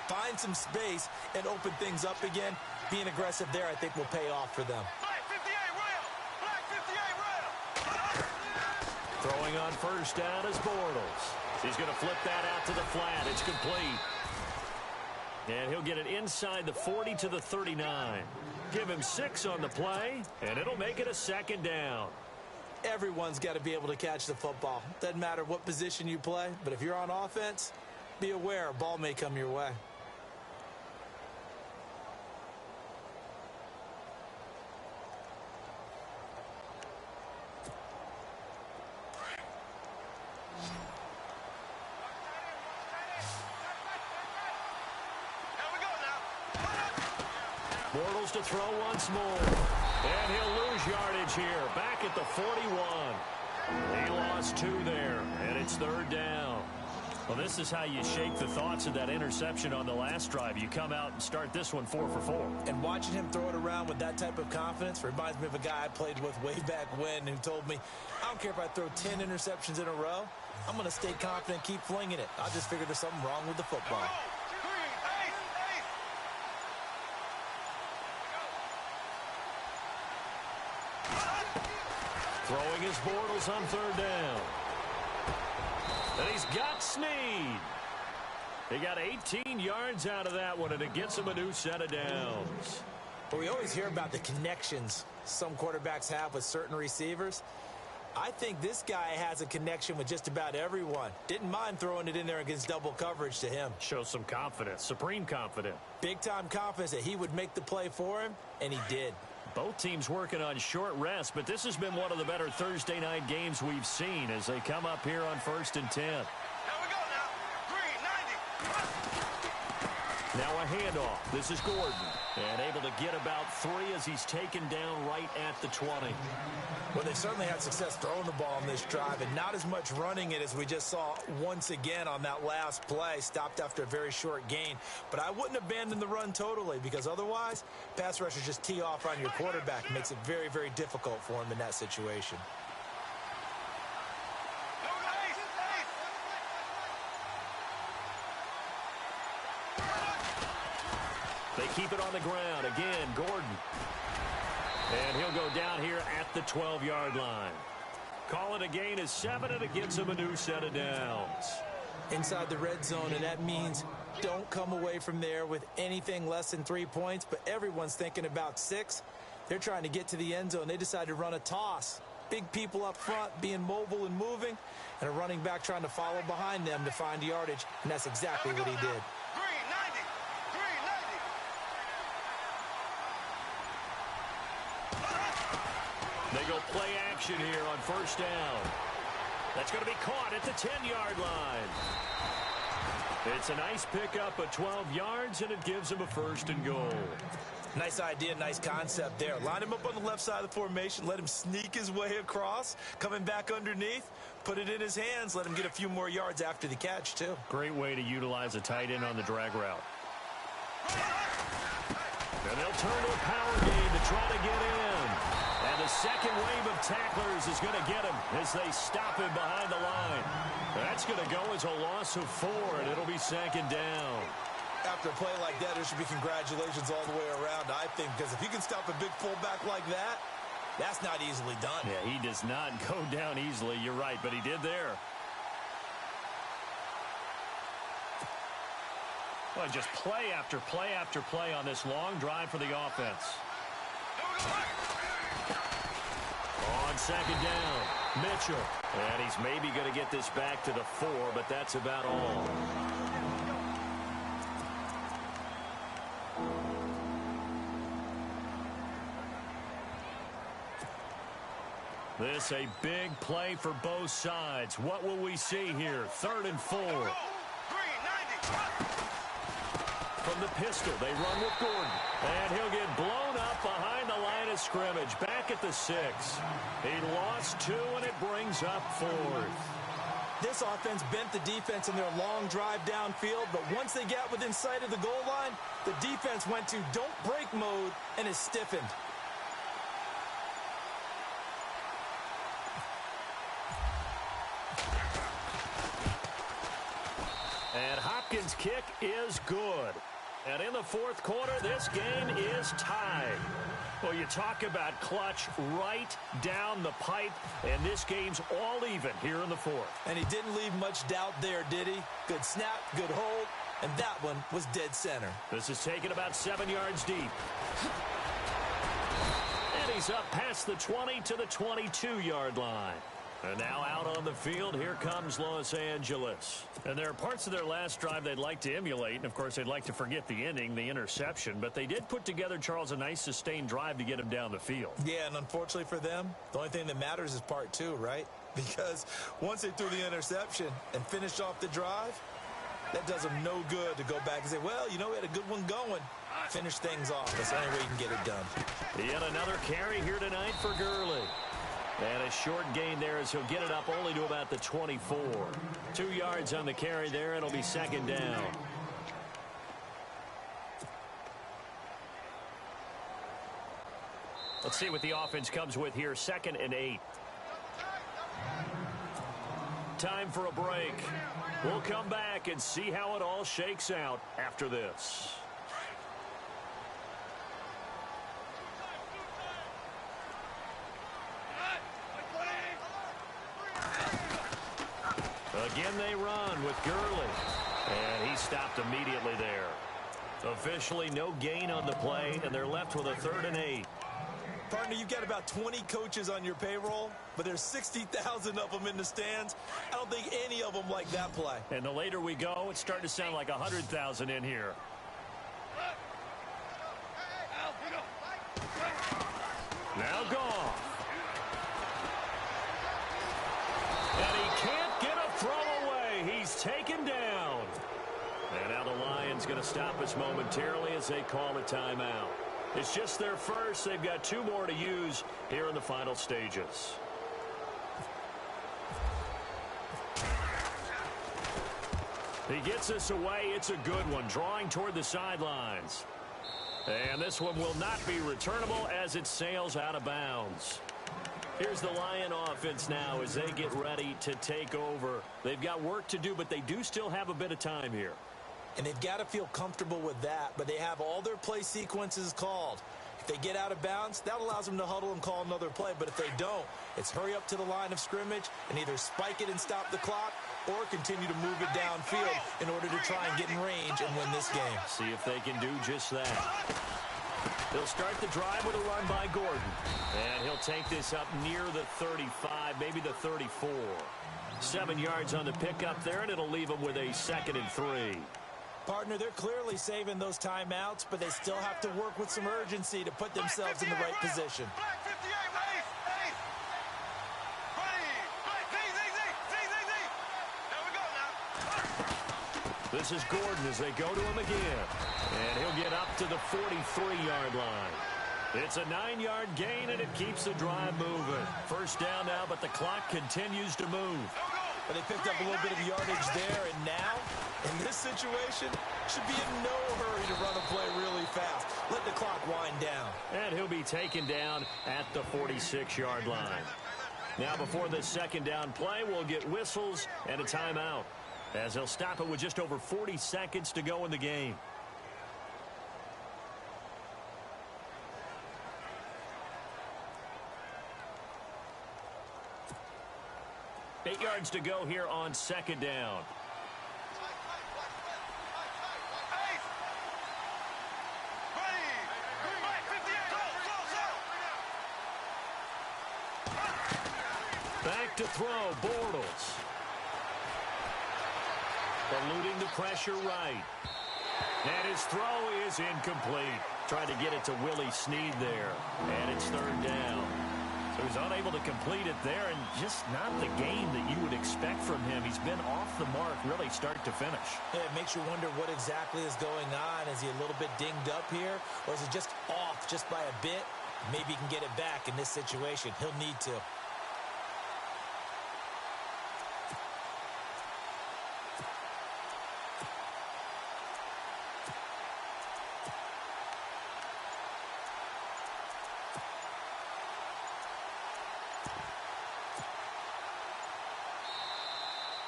Find some space and open things up again. Being aggressive there, I think, will pay off for them. Throwing on first down is Bortles. He's going to flip that out to the flat. It's complete. And he'll get it inside the 40 to the 39. Give him 6 on the play, and it'll make it a second down. Everyone's got to be able to catch the football. Doesn't matter what position you play, but if you're on offense, be aware a ball may come your way. Bortles to throw once more. And he'll lose yardage here. Back at the 41. He lost 2 there. And it's third down. Well, this is how you shake the thoughts of that interception on the last drive. You come out and start this one 4 for 4. And watching him throw it around with that type of confidence reminds me of a guy I played with way back when who told me, I don't care if I throw 10 interceptions in a row. I'm going to stay confident, keep flinging it. I just figured there's something wrong with the football. Throwing his Bortles on third down. And he's got Snead. He got 18 yards out of that one, and it gets him a new set of downs. But we always hear about the connections some quarterbacks have with certain receivers. I think this guy has a connection with just about everyone. Didn't mind throwing it in there against double coverage to him. Shows some confidence, supreme confidence. Big-time confidence that he would make the play for him, and he did. Both teams working on short rest, but this has been one of the better Thursday night games we've seen as they come up here on 1st and 10. Here we go now. 3, 90. Now a handoff. This is Gordon. And able to get about 3 as he's taken down right at the 20. Well, they certainly had success throwing the ball on this drive, and not as much running it as we just saw once again on that last play. Stopped after a very short gain. But I wouldn't abandon the run totally, because otherwise, pass rushers just tee off on your quarterback. It makes it very, very difficult for him in that situation. They keep it on the ground. Again, Gordon. And he'll go down here at the 12-yard line. Call it a gain of 7, and it gets him a new set of downs. Inside the red zone, and that means don't come away from there with anything less than 3 points, but everyone's thinking about 6. They're trying to get to the end zone. They decide to run a toss. Big people up front being mobile and moving, and a running back trying to follow behind them to find yardage, and that's exactly what he did. They go play action here on first down. That's going to be caught at the 10-yard line. It's a nice pickup of 12 yards, and it gives him a 1st and goal. Nice idea, nice concept there. Line him up on the left side of the formation, let him sneak his way across, coming back underneath, put it in his hands, let him get a few more yards after the catch, too. Great way to utilize a tight end on the drag route. And they'll turn to a power game to try to get in. And the second wave of tacklers is going to get him as they stop him behind the line. That's going to go as a loss of 4, and it'll be second down. After a play like that, there should be congratulations all the way around, I think, because if you can stop a big fullback like that, that's not easily done. Yeah, he does not go down easily. You're right, but he did there. Well, just play after play after play on this long drive for the offense. On second down, Mitchell. And he's maybe going to get this back to the 4, but that's about all. This a big play for both sides. What will we see here? 3rd and 4. From the pistol, they run with Gordon. And he'll get blown up behind the line of scrimmage. Back at the 6. He lost 2, and it brings up 4th. This offense bent the defense in their long drive downfield, but once they got within sight of the goal line, the defense went to don't break mode and is stiffened. And Hopkins' kick is good. And in the 4th quarter, this game is tied. Well, you talk about clutch right down the pipe, and this game's all even here in the 4th. And he didn't leave much doubt there, did he? Good snap, good hold, and that one was dead center. This is taken about 7 yards deep. And he's up past the 20 to the 22-yard line. And now out on the field, here comes Los Angeles. And there are parts of their last drive they'd like to emulate. And, of course, they'd like to forget the ending, the interception. But they did put together, Charles, a nice sustained drive to get him down the field. Yeah, and unfortunately for them, the only thing that matters is part 2, right? Because once they threw the interception and finished off the drive, that does them no good to go back and say, well, you know, we had a good one going. Finish things off. That's the only way you can get it done. Yet another carry here tonight for Gurley. And a short gain there as he'll get it up only to about the 24. 2 yards on the carry there. It'll be 2nd down. Let's see what the offense comes with here. 2nd and 8. Time for a break. We'll come back and see how it all shakes out after this. Again, they run with Gurley. And he stopped immediately there. Officially, no gain on the play, and they're left with a 3rd and 8. Partner, you've got about 20 coaches on your payroll, but there's 60,000 of them in the stands. I don't think any of them like that play. And the later we go, it's starting to sound like 100,000 in here. Now Goff. And he can't get a throw away. He's taken down. And now the Lions going to stop us momentarily as they call a timeout. It's just their first. They've got 2 more to use here in the final stages. He gets us away. It's a good one, drawing toward the sidelines. And this one will not be returnable as it sails out of bounds. Here's the Lion offense now as they get ready to take over. They've got work to do, but they do still have a bit of time here. And they've got to feel comfortable with that, but they have all their play sequences called. If they get out of bounds, that allows them to huddle and call another play. But if they don't, it's hurry up to the line of scrimmage and either spike it and stop the clock or continue to move it downfield in order to try and get in range and win this game. See if they can do just that. They'll start the drive with a run by Gordon. And he'll take this up near the 35, maybe the 34. 7 yards on the pickup there, and it'll leave them with a 2nd and 3. Partner, they're clearly saving those timeouts, but they still have to work with some urgency to put themselves in the right position. This is Gordon as they go to him again. And he'll get up to the 43-yard line. It's a 9-yard gain, and it keeps the drive moving. First down now, but the clock continues to move. But they picked up a little bit of yardage there, and now, in this situation, should be in no hurry to run a play really fast. Let the clock wind down. And he'll be taken down at the 46-yard line. Now, before the 2nd down play, we'll get whistles and a timeout, as they'll stop it with just over 40 seconds to go in the game. Eight yards to go here on 2nd down. to throw, Bortles. Eluding the pressure right. And his throw is incomplete. Tried to get it to Willie Snead there. And it's third down. So he's unable to complete it there, and just not the game that you would expect from him. He's been off the mark really start to finish. Yeah, it makes you wonder what exactly is going on. Is he a little bit dinged up here, or is it just off just by a bit? Maybe he can get it back in this situation. He'll need to.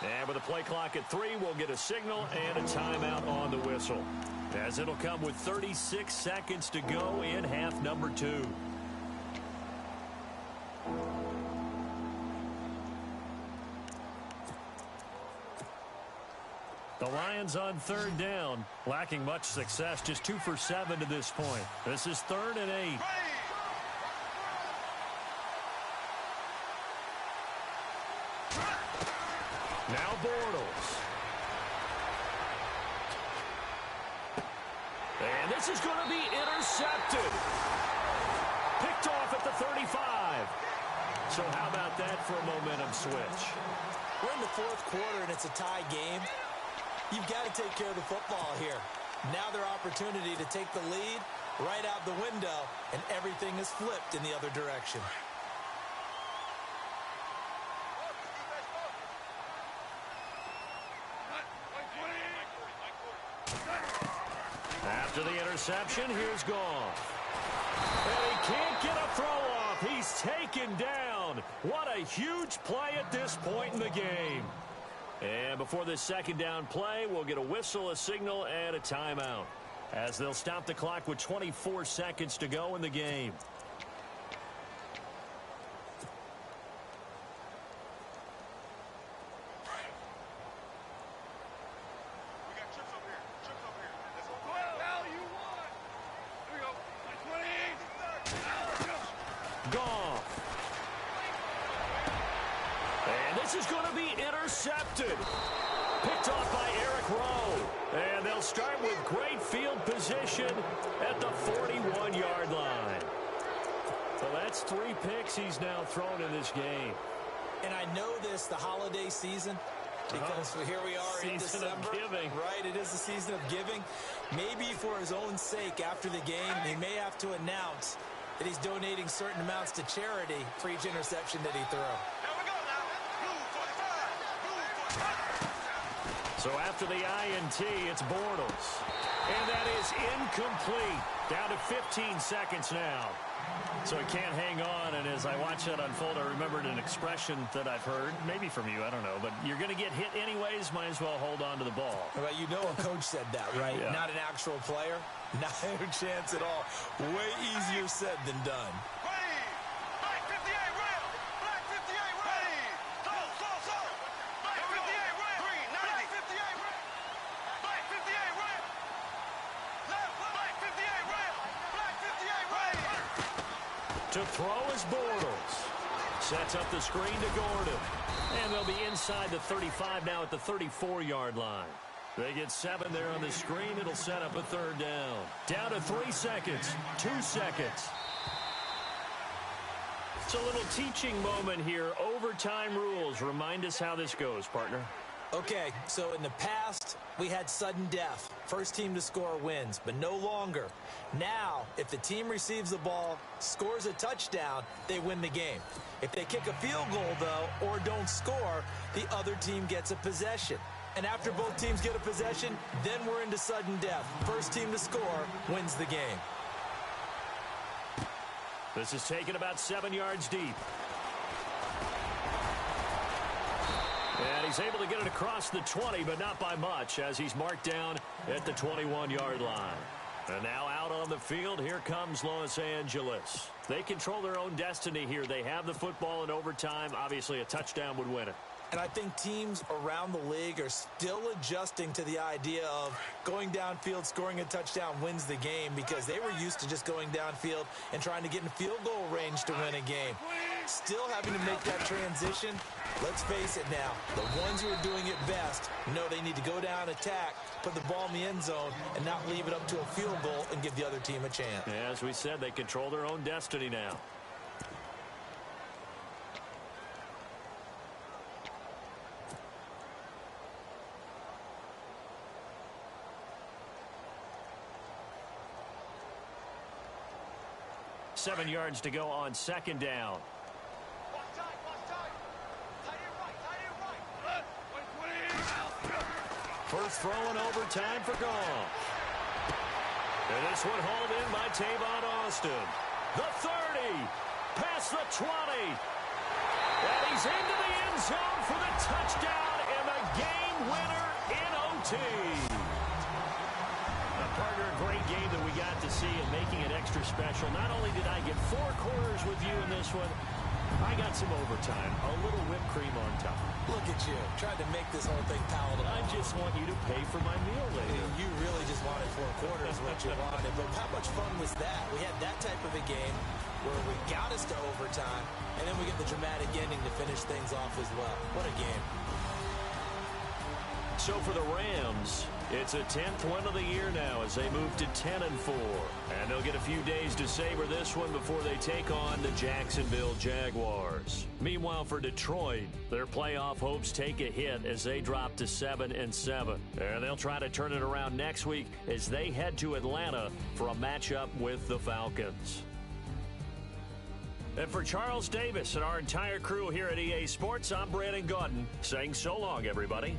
And with the play clock at 3, we'll get a signal and a timeout on the whistle, as it'll come with 36 seconds to go in half number 2. The Lions on third down, lacking much success, just 2 for 7 to this point. This is 3rd and 8. Now Bortles. And this is going to be intercepted. Picked off at the 35. So how about that for a momentum switch? We're in the 4th quarter, and it's a tie game. You've got to take care of the football here. Now their opportunity to take the lead right out the window, and everything is flipped in the other direction. After the interception, here's Goff. And he can't get a throw off. He's taken down. What a huge play at this point in the game. And before this second down play, we'll get a whistle, a signal, and a timeout, as they'll stop the clock with 24 seconds to go in the game. This is going to be intercepted. Picked off by Eric Rowe. And they'll start with great field position at the 41-yard line. Well, that's 3 picks he's now thrown in this game. And I know this, the holiday season, because here we are in December. Season of giving. Right, it is the season of giving. Maybe for his own sake after the game, he may have to announce that he's donating certain amounts to charity for each interception that he throws. So after the INT, it's Bortles. And that is incomplete. Down to 15 seconds now. So he can't hang on, and as I watch that unfold, I remembered an expression that I've heard, maybe from you, I don't know, but you're going to get hit anyways, might as well hold on to the ball. Well, you know a coach said that, right? Yeah. Not an actual player. Not a chance at all. Way easier said than done. To throw is Bortles. Sets up the screen to Gordon. And they'll be inside the 35 now at the 34-yard line. They get 7 there on the screen. It'll set up a third down. Down to 3 seconds. 2 seconds. It's a little teaching moment here. Overtime rules. Remind us how this goes, partner. Okay, so in the past, we had sudden death. First team to score wins, but no longer. Now, if the team receives the ball, scores a touchdown, they win the game. If they kick a field goal, though, or don't score, the other team gets a possession. And after both teams get a possession, then we're into sudden death. First team to score wins the game. This is taken about 7 yards deep. And he's able to get it across the 20, but not by much, as he's marked down at the 21-yard line. And now out on the field, here comes Los Angeles. They control their own destiny here. They have the football in overtime. Obviously, a touchdown would win it. And I think teams around the league are still adjusting to the idea of going downfield, scoring a touchdown wins the game, because they were used to just going downfield and trying to get in field goal range to win a game. Still having to make that transition. Let's face it now, the ones who are doing it best know they need to go down, attack, put the ball in the end zone, and not leave it up to a field goal and give the other team a chance. As we said, they control their own destiny now. Seven yards to go on second down. First throw in overtime for Goff. And this one hauled in by Tavon Austin. The 30, past the 20. And he's into the end zone for the touchdown and the game winner in OT. Partner, a great game that we got to see and making it extra special. Not only did I get 4 quarters with you in this one, I got some overtime, a little whipped cream on top. Look at you, trying to make this whole thing palatable. I just want you to pay for my meal later. You really just wanted 4 quarters what you wanted, but how much fun was that? We had that type of a game where we got us to overtime, and then we get the dramatic ending to finish things off as well. What a game. So for the Rams, it's a 10th win of the year now as they move to 10-4. And they'll get a few days to savor this one before they take on the Jacksonville Jaguars. Meanwhile, for Detroit, their playoff hopes take a hit as they drop to 7-7. And they'll try to turn it around next week as they head to Atlanta for a matchup with the Falcons. And for Charles Davis and our entire crew here at EA Sports, I'm Brandon Gaudin saying so long, everybody.